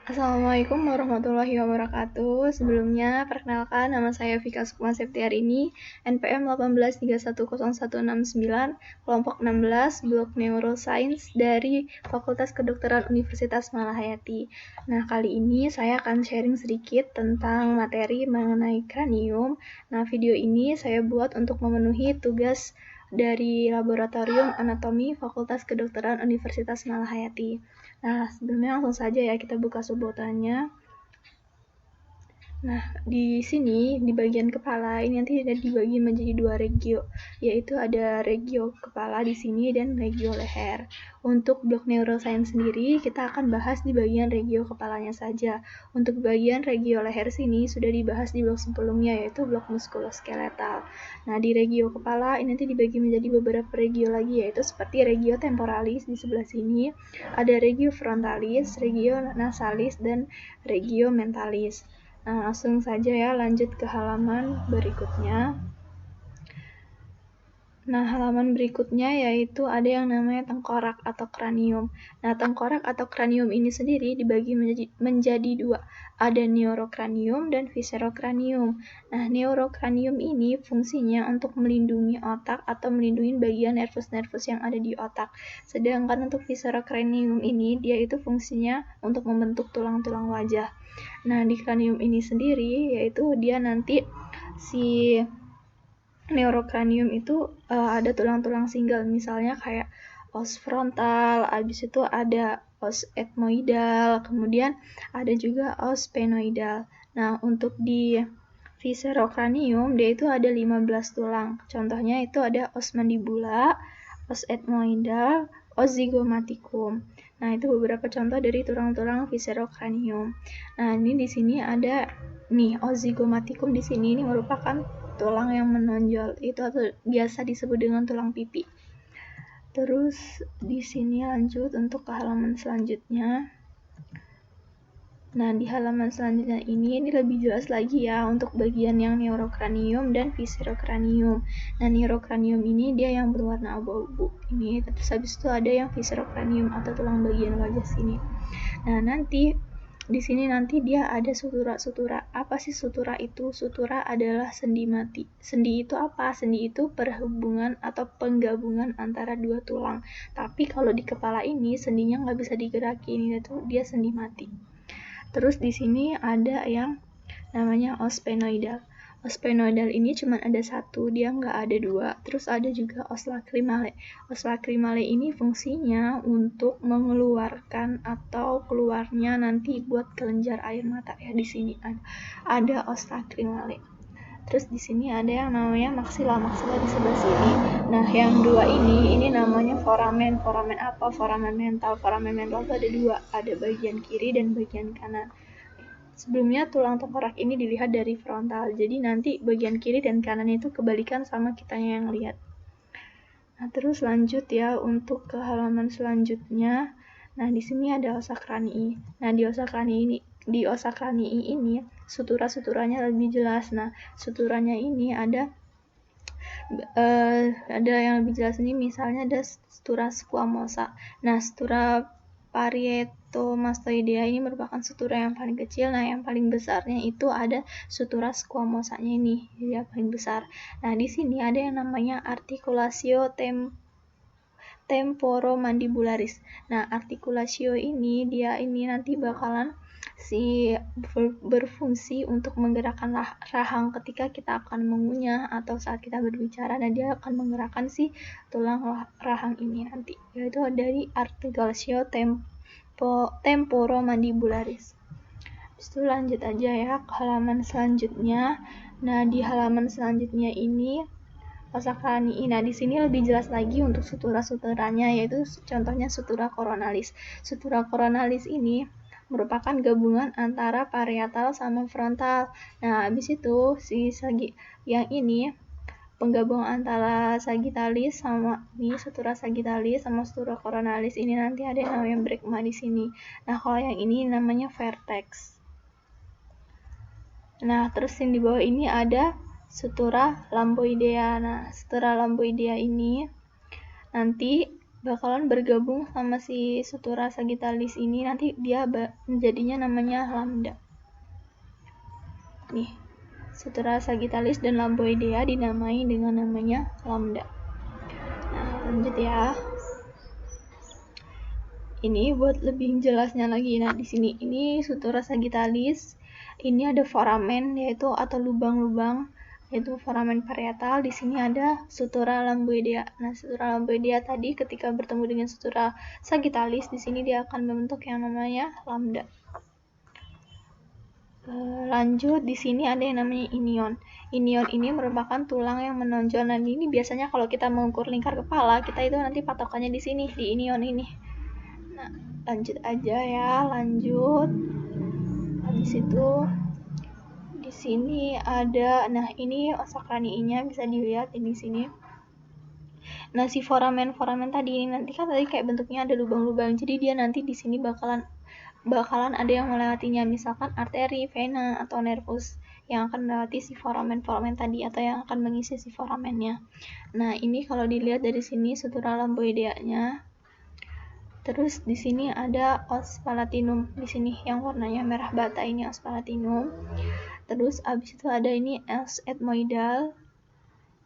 Assalamualaikum warahmatullahi wabarakatuh. Sebelumnya, perkenalkan nama saya Vika Sukma Septiarini, NPM 18310169, kelompok 16, Blok Neuroscience dari Fakultas Kedokteran Universitas Malahayati. Nah, kali ini saya akan sharing sedikit tentang materi mengenai kranium. Nah, video ini saya buat untuk memenuhi tugas dari Laboratorium Anatomi Fakultas Kedokteran Universitas Malahayati. Nah, sebelumnya langsung saja ya kita buka sebutannya. Nah, di sini di bagian kepala ini nanti dibagi menjadi dua regio, yaitu ada regio kepala di sini dan regio leher. Untuk blok neuroscience sendiri kita akan bahas di bagian regio kepalanya saja. Untuk bagian regio leher sini sudah dibahas di blok sebelumnya, yaitu blok muskuloskeletal. Nah, di regio kepala ini nanti dibagi menjadi beberapa regio lagi, yaitu seperti regio temporalis di sebelah sini, ada regio frontalis, regio nasalis, dan regio mentalis. Nah, langsung saja ya lanjut ke halaman berikutnya. Nah, halaman berikutnya yaitu ada yang namanya tengkorak atau kranium. Nah, tengkorak atau kranium ini sendiri dibagi menjadi dua. Ada neurokranium dan viscerokranium. Nah, neurokranium ini fungsinya untuk melindungi otak atau melindungi bagian nervus-nervus yang ada di otak. Sedangkan untuk viscerokranium ini, dia itu fungsinya untuk membentuk tulang-tulang wajah. Nah, di kranium ini sendiri, yaitu dia nanti si neurokranium itu ada tulang-tulang single, misalnya kayak os frontal, habis itu ada os ethmoidal, kemudian ada juga os sphenoidal. Nah, untuk di viscerokranium dia itu ada 15 tulang. Contohnya itu ada os mandibula, os ethmoidal, os zygomaticum. Nah, itu beberapa contoh dari tulang-tulang viscerokranium. Nah, ini di sini ada nih os zygomaticum di sini ini merupakan tulang yang menonjol, itu atau biasa disebut dengan tulang pipi. Terus di sini lanjut untuk ke halaman selanjutnya. Nah, di halaman selanjutnya ini lebih jelas lagi ya untuk bagian yang neurokranium dan viscerokranium. Nah, neurokranium ini dia yang berwarna abu-abu ini, terus habis itu ada yang viscerokranium atau tulang bagian wajah sini. Nah, nanti di sini nanti dia ada sutura-sutura. Apa sih sutura itu? Sutura adalah sendi mati. Sendi itu apa? Sendi itu perhubungan atau penggabungan antara dua tulang. Tapi kalau di kepala ini sendinya nggak bisa digerakin, itu dia sendi mati. Terus di sini ada yang namanya os sphenoidal. Os sphenoidal ini cuma ada satu, dia nggak ada dua. Terus ada juga os lacrimale. Os lacrimale ini fungsinya untuk mengeluarkan atau keluarnya nanti buat kelenjar air mata ya. Di sini ada os lacrimale. Terus di sini ada yang namanya maxilla di sebelah sini. Nah, yang dua ini namanya foramen. Foramen apa? Foramen mental. Foramen mental itu ada dua, ada bagian kiri dan bagian kanan. Sebelumnya tulang tengkorak ini dilihat dari frontal, jadi nanti bagian kiri dan kanan itu kebalikan sama kitanya yang lihat. Nah, terus lanjut ya untuk ke halaman selanjutnya. Nah, di sini ada osa kranii. Nah, di osa kranii ini sutura-suturanya lebih jelas. Nah, suturanya ini ada yang lebih jelas ini, misalnya ada sutura squamosa. Nah, sutura parietomastoidea ini merupakan sutura yang paling kecil. Nah, yang paling besarnya itu ada sutura squamosanya ini, jadi yang paling besar. Nah, di sini ada yang namanya articulatio temporomandibularis. Nah, articulatio ini dia ini nanti bakalan berfungsi untuk menggerakkan rahang ketika kita akan mengunyah atau saat kita berbicara, dan dia akan menggerakkan si tulang rahang ini nanti, yaitu dari articulatio temporomandibularis. Habis itu lanjut aja ya ke halaman selanjutnya. Nah, di halaman selanjutnya ini osa kranii. Nah, di sini lebih jelas lagi untuk sutura-suturanya, yaitu contohnya sutura coronalis. Sutura coronalis ini merupakan gabungan antara parietal sama frontal. Nah, habis itu yang ini penggabung antara sagittalis sama sutura sagittalis sama sutura coronalis ini nanti ada yang namanya brekma di sini. Nah, kalau yang ini namanya vertex. Nah, terus yang di bawah ini ada sutura lamboidea. Nah, sutura lamboidea ini nanti bakalan bergabung sama si sutura sagittalis ini, nanti dia jadinya namanya lambda. Nih, sutura sagittalis dan Lambdoidea dinamai dengan namanya lambda. Nah, lanjut ya. Ini buat lebih jelasnya lagi. Nah, di sini ini sutura sagittalis. Ini ada foramen yaitu atau lubang-lubang yaitu foramen parietal. Di sini ada sutura Lambdoidea. Nah, sutura Lambdoidea tadi ketika bertemu dengan sutura sagittalis, di sini dia akan membentuk yang namanya lambda. Lanjut, di sini ada yang namanya inion. Inion ini merupakan tulang yang menonjol. Nah, ini biasanya kalau kita mengukur lingkar kepala, kita itu nanti patokannya di sini, di inion ini. Nah, lanjut aja ya, lanjut. Habis itu di sini ada, nah ini osa kraniinya bisa dilihat di sini. Nah, si foramen tadi ini nanti kan tadi kayak bentuknya ada lubang-lubang. Jadi dia nanti di sini bakalan ada yang melewatinya, misalkan arteri, vena, atau nervus yang akan melewati si foramen tadi atau yang akan mengisi si foramennya. Nah, ini kalau dilihat dari sini sutura Lambdoidea-nya. Terus di sini ada os palatinum di sini yang warnanya merah bata, ini os palatinum. Terus abis itu ada ini os ethmoidal.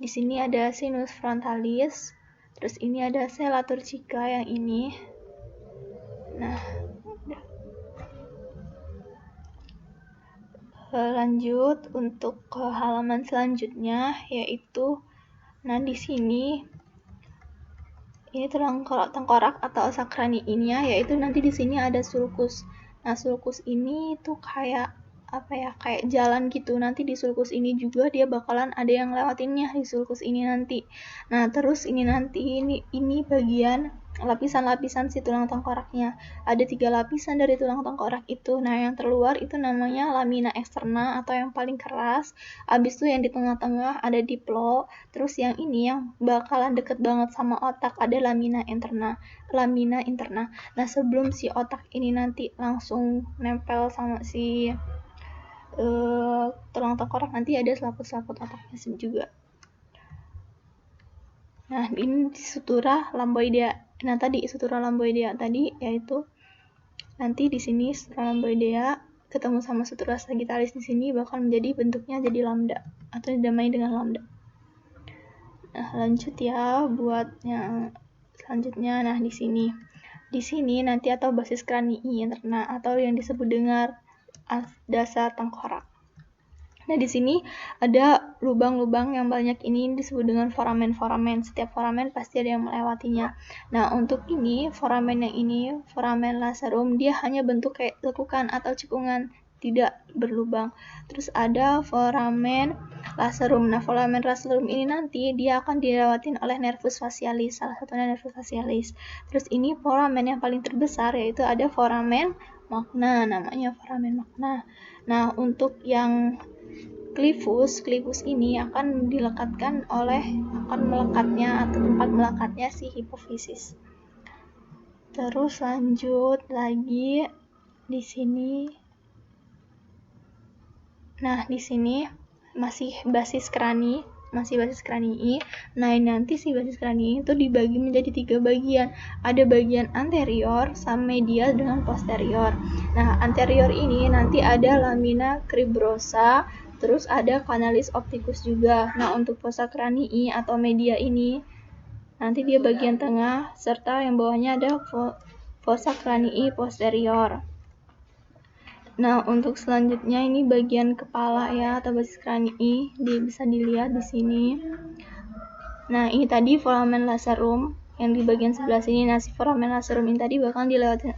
Di sini ada sinus frontalis. Terus ini ada sella turcica yang ini. Nah, lanjut untuk ke halaman selanjutnya, yaitu nah di sini ini tengkorak atau osa kraniinya, yaitu nanti di sini ada sulcus. Nah, sulcus ini tuh kayak apa ya, kayak jalan gitu. Nanti di sulcus ini juga dia bakalan ada yang lewatinnya di sulcus ini nanti. Nah, terus ini nanti ini bagian lapisan-lapisan si tulang tengkoraknya. Ada 3 lapisan dari tulang tengkorak itu. Nah, yang terluar itu namanya lamina externa atau yang paling keras. Abis itu yang di tengah-tengah ada diplo. Terus yang ini yang bakalan deket banget sama otak ada lamina interna. Nah, sebelum si otak ini nanti langsung nempel sama si tulang tengkorak, nanti ada selaput-selaput otaknya juga. Nah, ini sutura Lambdoidea. Nah, tadi sutura Lambdoidea tadi yaitu nanti di sini sutura Lambdoidea ketemu sama sutura sagittalis di sini bakal menjadi bentuknya jadi lambda atau dinamai dengan lambda. Nah, lanjut ya buat yang selanjutnya. Nah, di sini nanti atau basis kranii interna atau yang disebut dengan dasar tengkorak. Nah, di sini ada lubang-lubang yang banyak, ini disebut dengan foramen. Setiap foramen pasti ada yang melewatinya. Nah, untuk ini foramen yang ini, foramen lacerum, dia hanya bentuk kayak lekukan atau cekungan, tidak berlubang. Terus ada foramen lacerum. Nah, foramen lacerum ini nanti dia akan dilewatin oleh nervus facialis, salah satunya nervus facialis. Terus ini foramen yang paling terbesar yaitu ada foramen magna, namanya foramen magna. Nah, untuk yang clivus ini akan melekatnya atau tempat melekatnya si hipofisis. Terus lanjut lagi di sini. Nah, di sini masih basis kranii. Nah, nanti si basis kranii itu dibagi menjadi 3 bagian. Ada bagian anterior, submedial dengan posterior. Nah, anterior ini nanti ada lamina cribrosa, terus ada canalis opticus juga. Nah, untuk fossa cranii atau media ini nanti dia bagian tengah serta yang bawahnya ada fossa cranii posterior. Nah, untuk selanjutnya ini bagian kepala ya atau basis kranii, bisa dilihat di sini. Nah, ini tadi foramen lacerum yang di bagian sebelah sini. Nah, si foramen lacerum ini tadi bakal dilewatin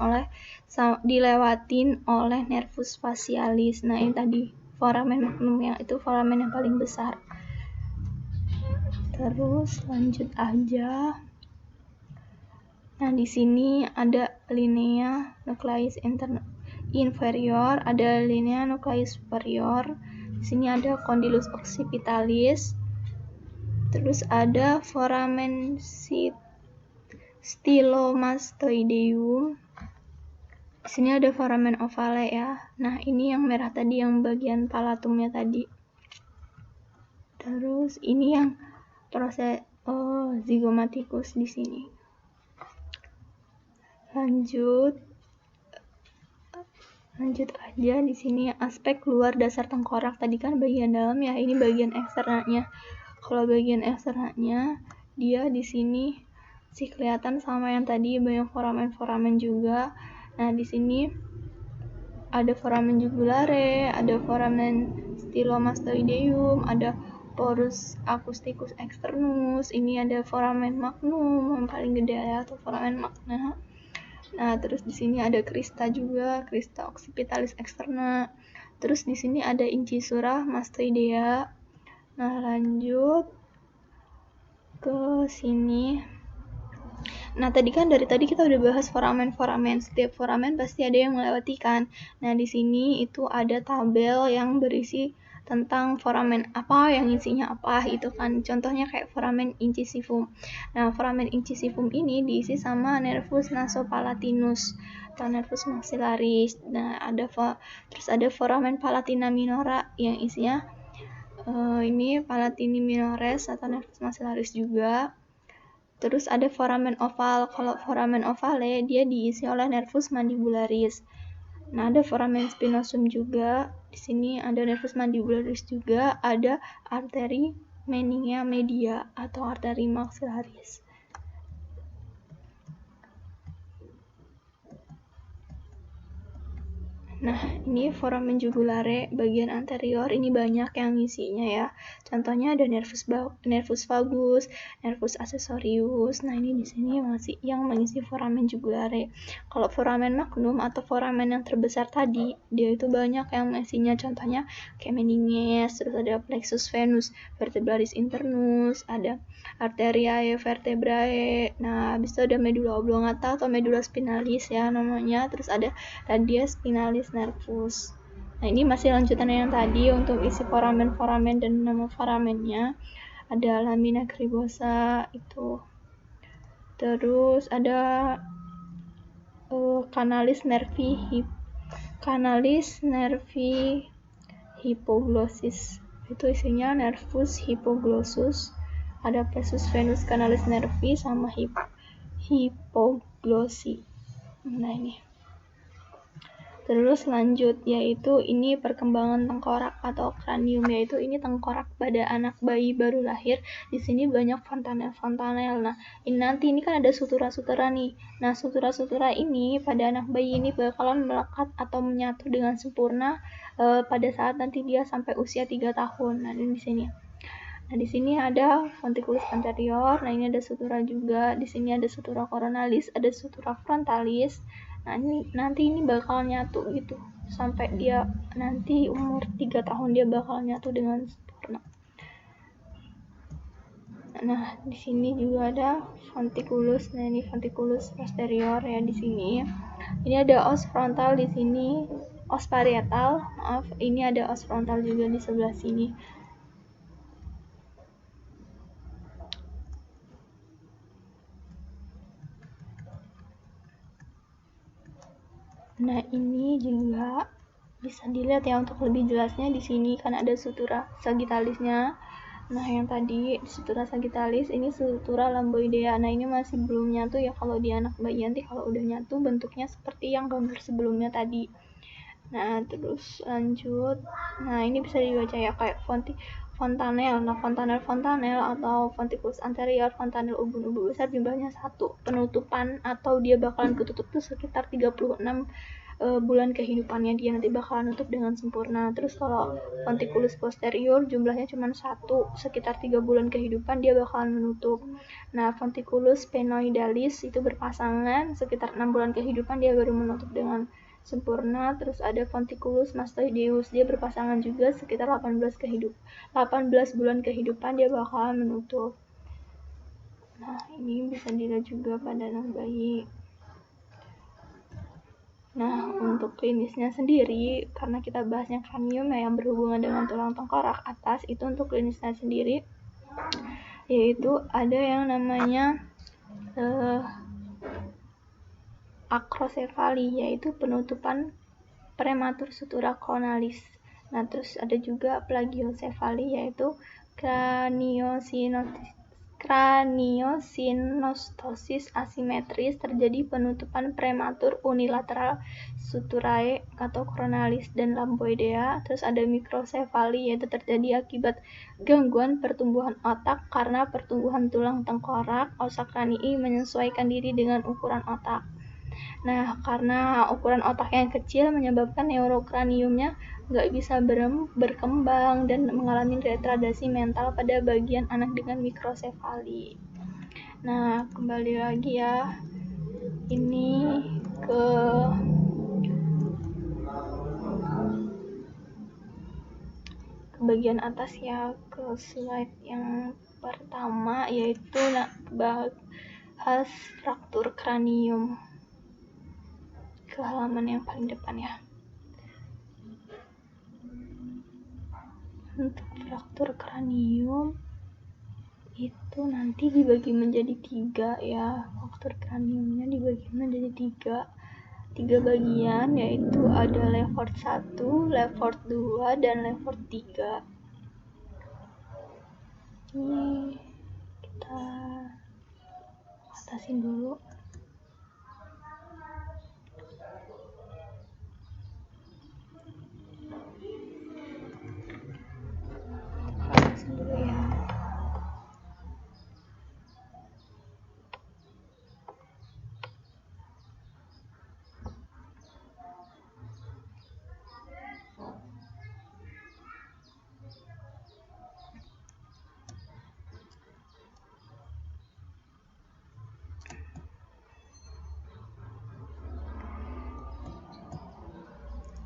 oleh nervus facialis. Nah, ini tadi foramen magnum yang itu foramen yang paling besar. Terus lanjut aja. Nah, di sini ada linea nucleus inferior, ada linea nucleus superior. Di sini ada condylus occipitalis. Terus ada foramen stylomastoideum. Di sini ada foramen ovale ya. Nah, ini yang merah tadi yang bagian palatumnya tadi. Terus ini yang proses zygomaticus di sini. Lanjut aja di sini aspek luar dasar tengkorak. Tadi kan bagian dalam ya, ini bagian eksternanya. Kalau bagian eksternanya dia di sini sih kelihatan sama yang tadi, banyak foramen juga. Nah, di sini ada foramen jugulare, ada foramen stylomastoideum, ada porus acousticus externus, ini ada foramen magnum yang paling gede ya, atau foramen magna. Nah, terus di sini ada crista juga, crista occipitalis externa. Terus di sini ada incisura mastoidea. Nah, lanjut ke sini. Nah, tadi kita udah bahas foramen-foramen. Setiap foramen pasti ada yang melewati kan. Nah, di sini itu ada tabel yang berisi tentang foramen apa, yang isinya apa, itu kan. Contohnya kayak foramen incisivum. Nah, foramen incisivum ini diisi sama nervus nasopalatinus atau nervus maxillaris. Nah, terus ada foramen palatina minora yang isinya ini palatini minores atau nervus maxillaris juga. Terus ada foramen oval. Kalau foramen ovale dia diisi oleh nervus mandibularis. Nah, ada foramen spinosum juga. Di sini ada nervus mandibularis juga, ada arteri meningia media atau arteri maxillaris. Nah, ini foramen jugulare bagian anterior, ini banyak yang isinya ya. Contohnya ada nervus vagus, nervus accessorius. Nah, ini di sini masih yang mengisi foramen jugulare. Kalau foramen magnum atau foramen yang terbesar tadi, dia itu banyak yang isinya. Contohnya kayak meninges, terus ada plexus venus vertebralis internus, ada arteriae vertebrae. Nah, habis itu ada medulla oblongata atau medulla spinalis ya namanya. Terus ada radia spinalis nervus. Nah, ini masih lanjutan yang tadi untuk isi foramen-foramen dan nama foramennya. Ada lamina cribosa itu. Terus ada canalis nervi hypoglosis. Itu isinya nervus hypoglossus. Ada plexus venus canalis nervi sama hipoglossi. Nah, ini. Terus lanjut, yaitu ini perkembangan tengkorak atau kranium, yaitu ini tengkorak pada anak bayi baru lahir. Di sini banyak fontanel. Nah, ini kan ada sutura-sutura nih. Nah, sutura-sutura ini pada anak bayi ini bakalan melekat atau menyatu dengan sempurna pada saat nanti dia sampai usia 3 tahun. Nah, ini di sini. Nah, di sini ada fonticulus anterior. Nah, ini ada sutura juga. Di sini ada sutura coronalis, ada sutura frontalis. Nah, nanti ini bakal nyatu gitu. Sampai dia nanti umur 3 tahun dia bakal nyatu dengan sempurna. Nah, di sini juga ada fonticulus. Nah, ini fonticulus posterior ya di sini. Ini ada os frontal di sini, os parietal. Maaf, ini ada os frontal juga di sebelah sini. Nah, ini juga bisa dilihat ya untuk lebih jelasnya di sini kan ada sutura sagittalisnya. Nah, yang tadi sutura sagittalis ini sutura lamboidea. Nah, ini masih belum nyatu ya kalau di anak bayi. Nanti kalau udah nyatu bentuknya seperti yang gambar sebelumnya tadi. Nah, terus lanjut. Nah, ini bisa dibaca ya kayak fontanel. Nah, fontanel atau fonticulus anterior, fontanel ubun-ubun besar jumlahnya 1. Penutupan atau dia bakalan ketutup tuh sekitar 36 bulan kehidupannya, dia nanti bakalan nutup dengan sempurna. Terus kalau fonticulus posterior jumlahnya cuma 1, sekitar 3 bulan kehidupan dia bakalan menutup. Nah, fonticulus phenoidalis itu berpasangan, sekitar 6 bulan kehidupan dia baru menutup dengan sempurna. Terus ada fonticulus mastoideus, dia berpasangan juga, sekitar 18 bulan kehidupan dia bakalan menutup. Nah, ini bisa dilihat juga pada anak bayi. Nah, untuk klinisnya sendiri, karena kita bahasnya kranium ya, yang berhubungan dengan tulang tengkorak atas, itu untuk klinisnya sendiri, yaitu ada yang namanya akrosefali, yaitu penutupan prematur sutura coronalis. Nah, terus ada juga plagiosefali, yaitu Craniosinostosis asimetris, terjadi penutupan prematur unilateral suturae atau coronalis dan lamboidea. Terus ada mikrosefali, yaitu terjadi akibat gangguan pertumbuhan otak karena pertumbuhan tulang tengkorak. Ossa cranii menyesuaikan diri dengan ukuran otak. Nah, karena ukuran otak yang kecil menyebabkan neurokraniumnya nggak bisa berkembang dan mengalami retardasi mental pada bagian anak dengan mikrosefali. Nah, kembali lagi ya, ini ke bagian atas ya, ke slide yang pertama, yaitu bahas fraktur kranium, ke halaman yang paling depan ya. Untuk fraktur kranium itu nanti dibagi menjadi 3 ya. Fraktur kraniumnya dibagi menjadi 3 bagian, yaitu ada Lefort 1, Lefort 2, dan Lefort 3. Ini kita atasin dulu.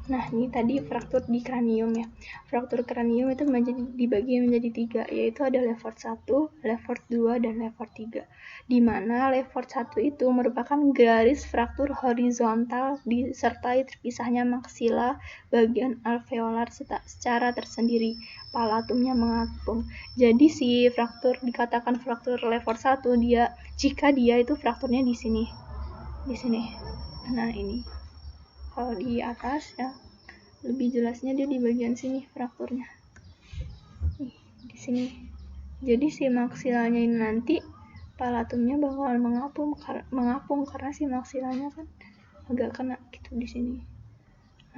Nah, ini tadi fraktur di kranium ya. Fraktur kranium itu dibagi menjadi 3, yaitu ada Lefort 1, Lefort 2, dan Lefort 3. Di mana Lefort 1 itu merupakan garis fraktur horizontal disertai terpisahnya maksila bagian alveolar secara tersendiri. Palatumnya mengapung. Jadi si fraktur dikatakan fraktur Lefort 1 jika dia itu frakturnya di sini. Di sini. Nah, ini. Kalau di atas ya lebih jelasnya dia di bagian sini frakturnya. Di sini. Jadi si maksilanya ini nanti palatumnya bakal mengapung karena si maksilanya kan agak kena gitu di sini.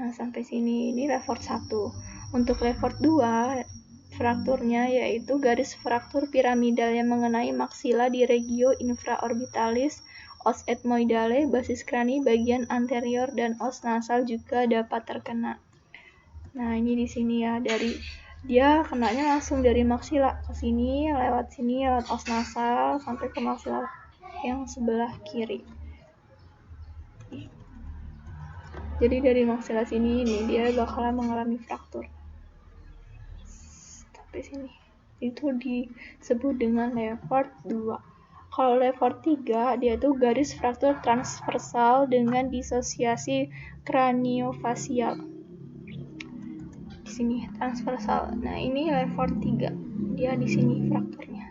Nah, sampai sini ini Lefort 1. Untuk Lefort 2 frakturnya yaitu garis fraktur piramidal yang mengenai maksila di regio infraorbitalis, os ethmoidale, basis krani bagian anterior, dan os nasal juga dapat terkena. Nah, ini di sini ya, dia kenanya langsung dari maksila ke sini, lewat os nasal sampai ke maksila yang sebelah kiri. Jadi dari maksila sini ini dia bakalan mengalami fraktur. Sampai sini. Itu disebut dengan Lefort 2. Kalau Lefort 3, dia itu garis fraktur transversal dengan disosiasi kraniofasial. Di sini transversal. Nah, ini Lefort 3. Dia di sini frakturnya.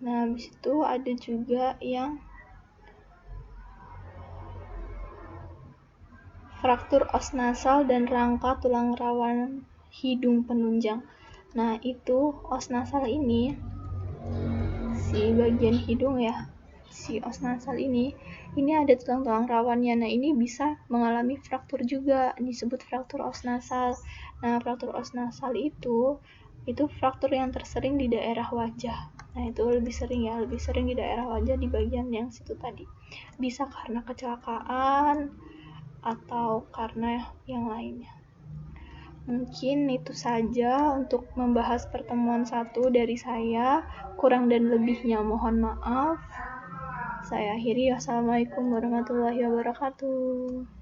Nah, habis itu ada juga yang fraktur os nasal dan rangka tulang rawan hidung penunjang. Nah, itu os nasal ini, si bagian hidung ya, si os nasal ini ada tulang-tulang rawannya. Nah, ini bisa mengalami fraktur juga, disebut fraktur os nasal. Nah, fraktur os nasal itu fraktur yang tersering di daerah wajah. Nah, itu lebih sering di daerah wajah di bagian yang situ tadi. Bisa karena kecelakaan atau karena yang lainnya. Mungkin itu saja untuk membahas pertemuan 1 dari saya. Kurang dan lebihnya mohon maaf. Saya akhiri. Wassalamualaikum warahmatullahi wabarakatuh.